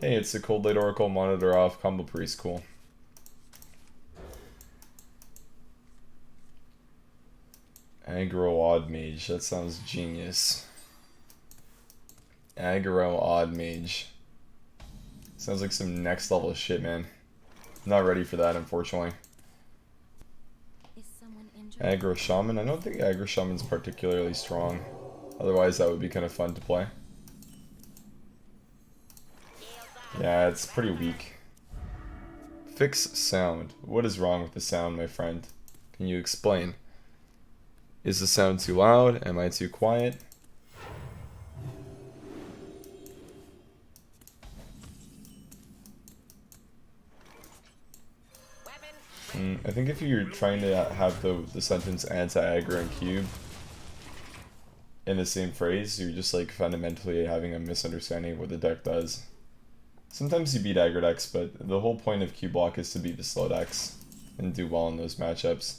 Hey, it's the Cold Light Oracle, monitor off, combo priest, cool. Aggro Odd Mage, that sounds genius. Aggro Odd Mage. Sounds like some next level shit, man. Not ready for that, unfortunately. Aggro Shaman? I don't think Aggro Shaman's particularly strong. Otherwise, that would be kind of fun to play. Yeah, it's pretty weak. Fix sound. What is wrong with the sound, my friend? Can you explain? Is the sound too loud? Am I too quiet? I think if you're trying to have the sentence anti-aggro and cube in the same phrase, you're just like fundamentally having a misunderstanding of what the deck does. Sometimes you beat aggro decks, but the whole point of cube block is to beat the slow decks and do well in those matchups.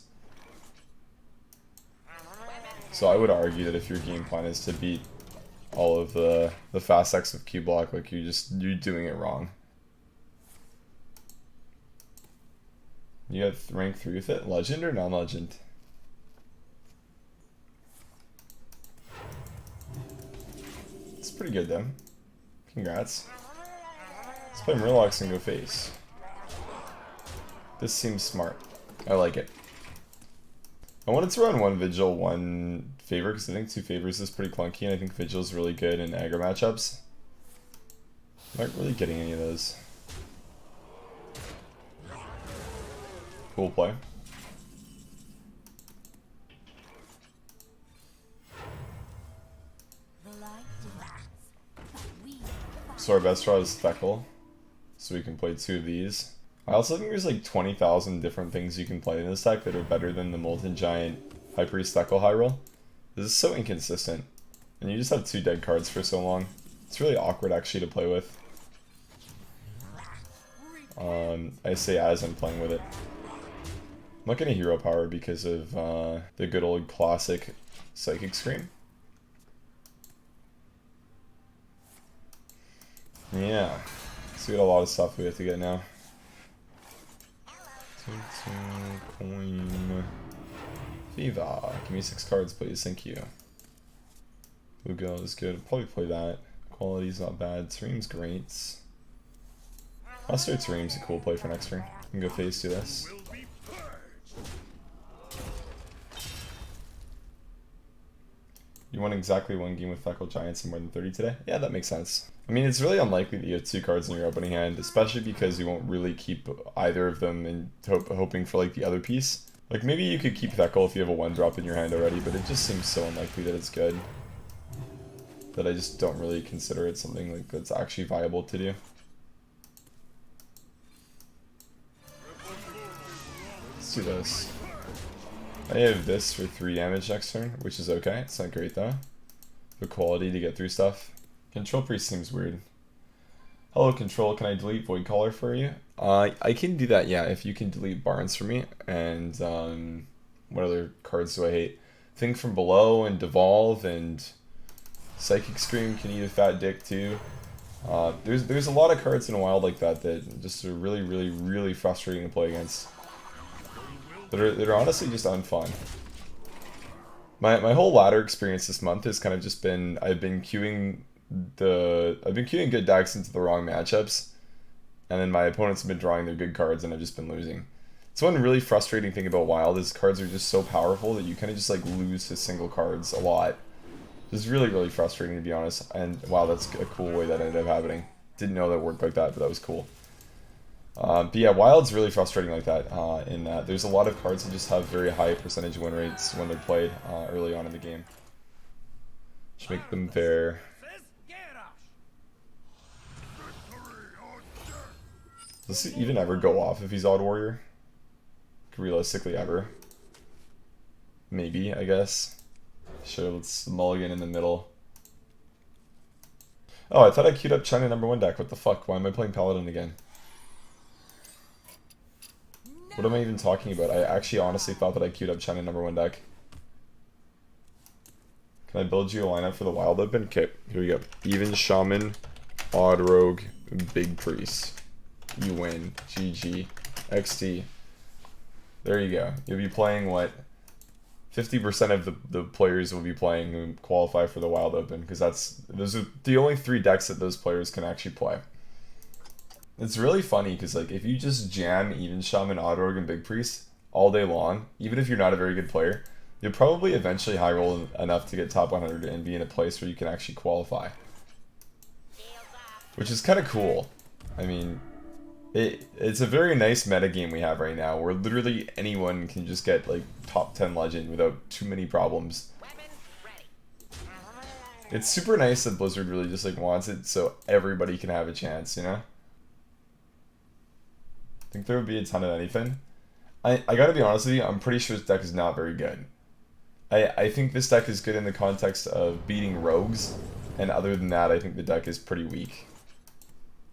So I would argue that if your game plan is to beat all of the fast decks with cube block, like you're doing it wrong. You got rank 3 with it? Legend or non-legend? It's pretty good though. Congrats. Let's play Murlocs and go face. This seems smart. I like it. I wanted to run 1 Vigil, 1 Favor, because I think 2 Favors is pretty clunky, and I think Vigil is really good in aggro matchups. I'm not really getting any of those. Cool play. So our best draw is Speckle, so we can play 2 of these. I also think there's like 20,000 different things you can play in this deck that are better than the Molten Giant High Priest Speckle High Roll. This is so inconsistent, and you just have 2 dead cards for so long. It's really awkward actually to play with. I say as I'm playing with it. I'm not getting hero power because of the good old classic Psychic Scream. Yeah, so we got a lot of stuff we have to get now. Coin. Viva. Give me 6 cards, please. Thank you. Lugo is good. I'll probably play that. Quality's not bad. Sereem's great. I'll start Sereem's a cool play for next turn. I can go phase to this. You won exactly 1 game with Feckle Giants and more than 30 today? Yeah, that makes sense. I mean, it's really unlikely that you have 2 cards in your opening hand, especially because you won't really keep either of them and hoping for like the other piece. Like maybe you could keep Feckle if you have a 1-drop in your hand already, but it just seems so unlikely that it's good. That I just don't really consider it something like that's actually viable to do. Let's do this. I have this for 3 damage next turn, which is okay. It's not great though. The quality to get through stuff. Control Priest seems weird. Hello Control, can I delete Void Caller for you? I can do that, yeah, if you can delete Barnes for me. And what other cards do I hate? Think from Below and Devolve and Psychic Scream can eat a fat dick too. There's a lot of cards in a Wild like that that just are really frustrating to play against. That are honestly just unfun. My whole ladder experience this month has kind of just been I've been queuing good decks into the wrong matchups, and then my opponents have been drawing their good cards and I've just been losing. So one really frustrating thing about Wild is cards are just so powerful that you kind of just like lose to single cards a lot. It's really frustrating to be honest, and wow, that's a cool way that ended up happening. Didn't know that worked like that, but that was cool. But yeah, Wild's really frustrating like that, in that there's a lot of cards that just have very high percentage win rates when they're played early on in the game. Should make them fair. Does he even ever go off if he's Odd Warrior? Realistically ever. Maybe, I guess. Sure, let's mulligan in the middle. Oh, I thought I queued up China #1 deck. What the fuck? Why am I playing Paladin again? What am I even talking about? I actually honestly thought that I queued up China #1 deck. Can I build you a lineup for the Wild Open? Okay, here we go. Even Shaman, Odd Rogue, Big Priest. You win. GG. XD. There you go. You'll be playing what? 50% of the players will be playing who qualify for the Wild Open, because those are the only 3 decks that those players can actually play. It's really funny because like if you just jam Even Shaman, Auto and Big Priest all day long, even if you're not a very good player, you'll probably eventually high roll enough to get top 100 and be in a place where you can actually qualify. Which is kind of cool. I mean, it's a very nice meta game we have right now, where literally anyone can just get like top 10 legend without too many problems. It's super nice that Blizzard really just like wants it so everybody can have a chance, you know? I think there would be a ton of anything. I gotta be honest with you, I'm pretty sure this deck is not very good. I think this deck is good in the context of beating rogues, and other than that, I think the deck is pretty weak.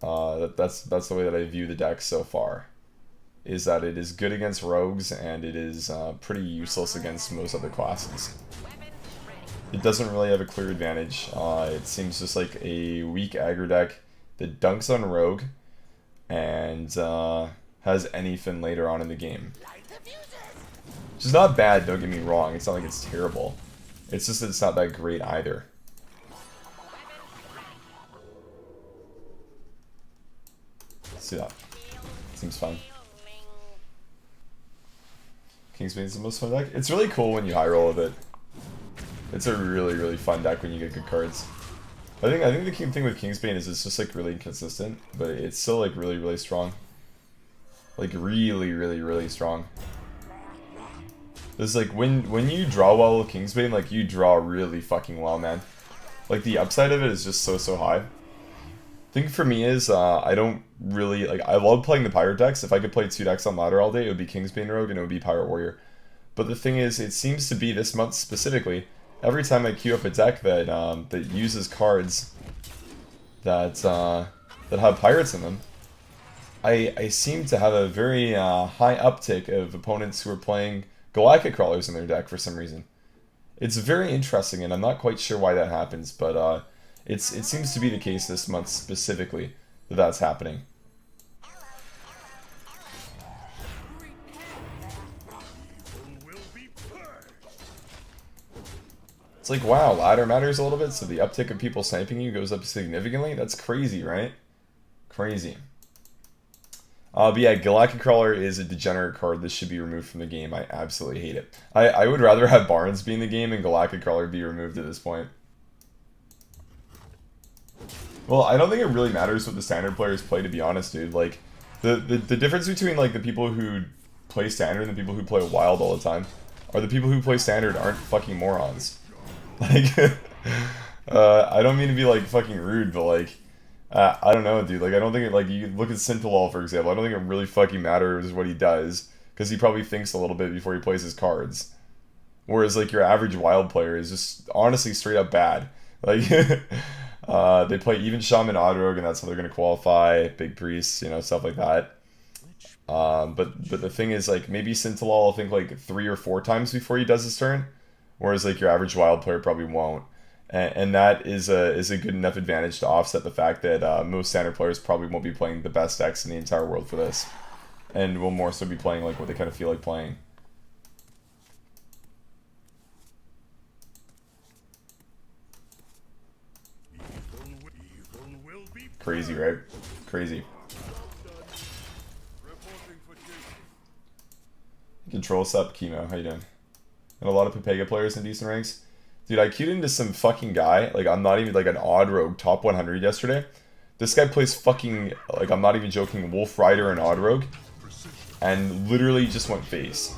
That's the way that I view the deck so far. Is that it is good against rogues, and it is pretty useless against most other classes. It doesn't really have a clear advantage. It seems just like a weak aggro deck that dunks on rogue, and has anything later on in the game. Which is not bad, don't get me wrong. It's not like it's terrible. It's just that it's not that great either. Let's see that. Seems fun. Kingsbane is the most fun deck. It's really cool when you high roll with it. It's a really, really fun deck when you get good cards. I think the key thing with Kingsbane is it's just like really inconsistent, but it's still like really, really strong. Like really, really, really strong. There's like when you draw well with Kingsbane, like you draw really fucking well, man. Like the upside of it is just so high. Thing for me is I don't really like, I love playing the Pirate decks. If I could play 2 decks on ladder all day, it would be Kingsbane Rogue and it would be Pirate Warrior. But the thing is, it seems to be this month specifically, every time I queue up a deck that that uses cards that that have pirates in them, I seem to have a very high uptick of opponents who are playing Galactic Crawlers in their deck for some reason. It's very interesting, and I'm not quite sure why that happens, but it seems to be the case this month specifically that that's happening. It's like, wow, ladder matters a little bit, so the uptick of people sniping you goes up significantly? That's crazy, right? Crazy. But yeah, Galactic Crawler is a degenerate card. This should be removed from the game. I absolutely hate it. I would rather have Barnes be in the game and Galactic Crawler be removed at this point. Well, I don't think it really matters what the standard players play, to be honest, dude. Like, the difference between, like, the people who play standard and the people who play wild all the time are the people who play standard aren't fucking morons. Like, I don't mean to be, like, fucking rude, but, like, I don't know, dude. Like, I don't think it, like, you look at Sintalol, for example. I don't think it really fucking matters what he does, because he probably thinks a little bit before he plays his cards. Whereas, like, your average wild player is just honestly straight up bad. Like, they play Even Shaman Odrogue, and that's how they're going to qualify. Big Priests, you know, stuff like that. But the thing is, like, maybe Sintalol will think, like, 3 or 4 times before he does his turn. Whereas, like, your average wild player probably won't. And that is a good enough advantage to offset the fact that most standard players probably won't be playing the best decks in the entire world for this. And will more so be playing, like, what they kind of feel like playing. Crazy, right? Crazy. Control Sup, Chemo, how you doing? And a lot of Pepega players in decent ranks. Dude, I queued into some fucking guy, like, I'm not even, like, an odd rogue top 100 yesterday. This guy plays fucking, like, I'm not even joking, Wolf Rider and odd rogue, and literally just went face.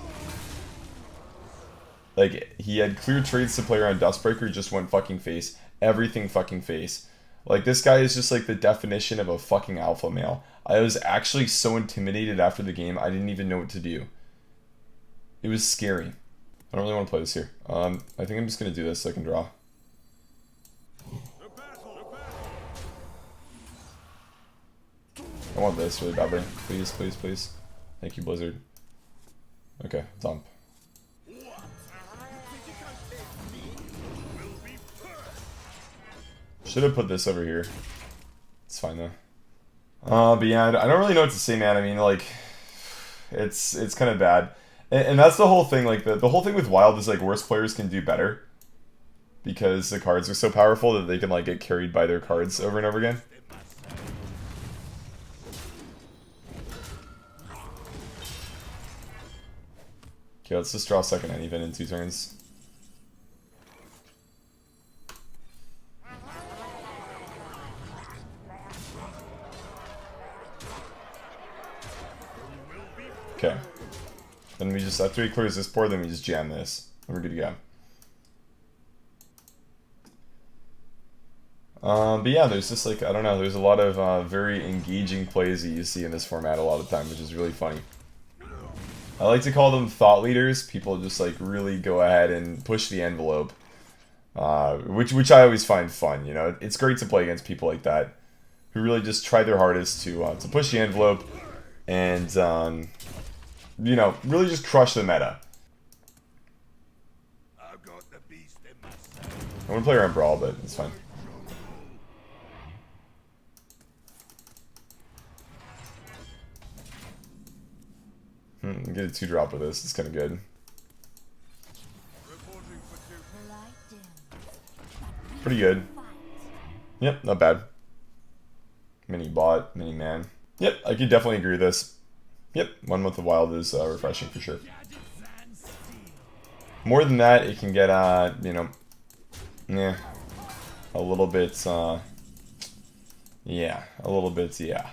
Like, he had clear trades to play around Dustbreaker, just went fucking face. Everything fucking face. Like, this guy is just, like, the definition of a fucking alpha male. I was actually so intimidated after the game, I didn't even know what to do. It was scary. I don't really want to play this here. I think I'm just going to do this so I can draw. I want this really badly. Please, please, please. Thank you, Blizzard. Okay, dump. Should have put this over here. It's fine though. But yeah, I don't really know what to say, man. I mean, like, it's kind of bad. And that's the whole thing, like, the whole thing with Wild is, like, worse players can do better. Because the cards are so powerful that they can, like, get carried by their cards over and over again. Okay, let's just draw second and even in 2 turns. Okay. Then we just, after he clears this board, then we just jam this. And we're good to go. But yeah, there's just like, I don't know, there's a lot of very engaging plays that you see in this format a lot of the time, which is really funny. I like to call them thought leaders. People just like really go ahead and push the envelope. Which I always find fun, you know. It's great to play against people like that, who really just try their hardest to push the envelope and, you know, really just crush the meta. I want to play around Brawl, but it's fine. Get a 2-drop with this. It's kind of good. Pretty good. Yep, not bad. Mini bot, mini man. Yep, I could definitely agree with this. Yep, 1 month of Wild is refreshing for sure. More than that, it can get, you know, yeah, a little bit, yeah, a little bit, yeah.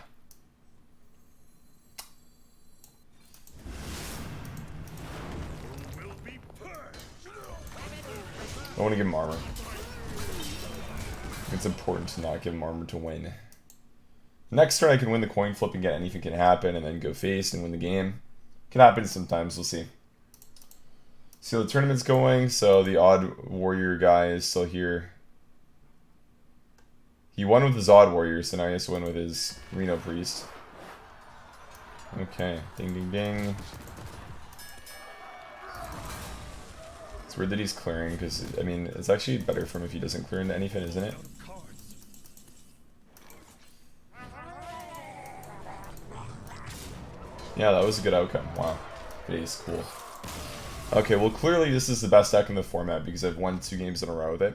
I want to give him armor. It's important to not give him armor to win. Next turn I can win the coin flip and get anything can happen and then go face and win the game. Can happen sometimes, we'll see. See how the tournament's going, so the Odd Warrior guy is still here. He won with his Odd Warrior, so now he has to win with his Reno Priest. Okay, ding ding ding. It's weird that he's clearing, because, I mean, it's actually better for him if he doesn't clear into anything, isn't it? Yeah, that was a good outcome. Wow. Base, cool. Okay, well clearly this is the best deck in the format because I've won 2 games in a row with it.